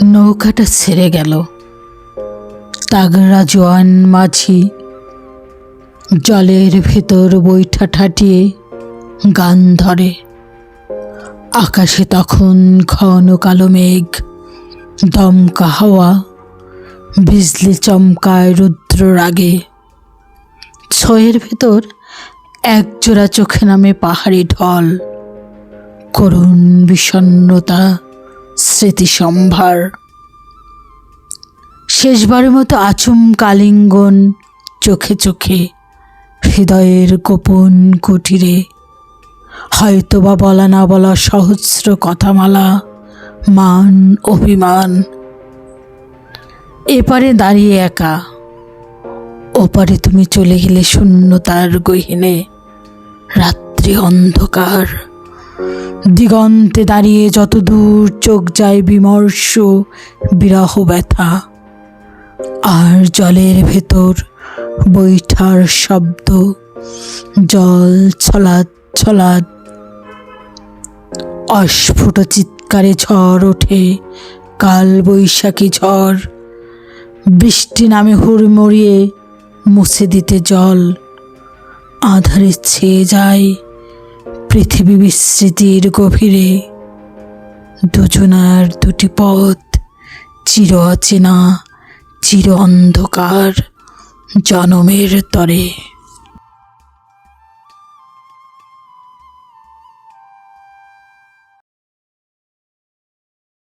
নৌকাটা ছেড়ে গেল। তাগড়া জোয়ান মাঝি জলের ভেতর বৈঠা ঠাটিয়ে গান ধরে। আকাশে তখন ঘন কালো মেঘ, দমকা হাওয়া, বিজলি চমকায় রুদ্র রাগে। ছয়ের ভেতর একজোড়া চোখে নামে পাহাড়ি ঢল, করুণ বিষণ্ণতা, স্মৃতি সম্ভার। শেষবারের মতো আচমকা আলিঙ্গন চোখে চোখে, হৃদয়ের গোপন কুটিরে। হয়তোবা বলা না বলা সহস্র কথামালা, মান অভিমান। এপারে দাঁড়িয়ে একা, ওপারে তুমি চলে গেলে শূন্যতার গহীনে। রাত্রি অন্ধকার, দিগন্তে দাঁড়িয়ে যত দূর চোখ যায় বিমর্ষ বিরহ ব্যথা। আর জলের ভেতর বৈঠার শব্দ, জল ছলাৎ ছলাৎ। অস্ফুট চিৎকারে ঝড় ওঠে, কাল বৈশাখী ঝড়। বৃষ্টি নামে হুড়মুড়িয়ে মুছে দিতে জল। আঁধারে ছেয়ে যায় পৃথিবী বিস্মৃতির গভীরে। দুজনার দুটি পথ, চির অচেনা, চির অন্ধকার, জনমের তরে।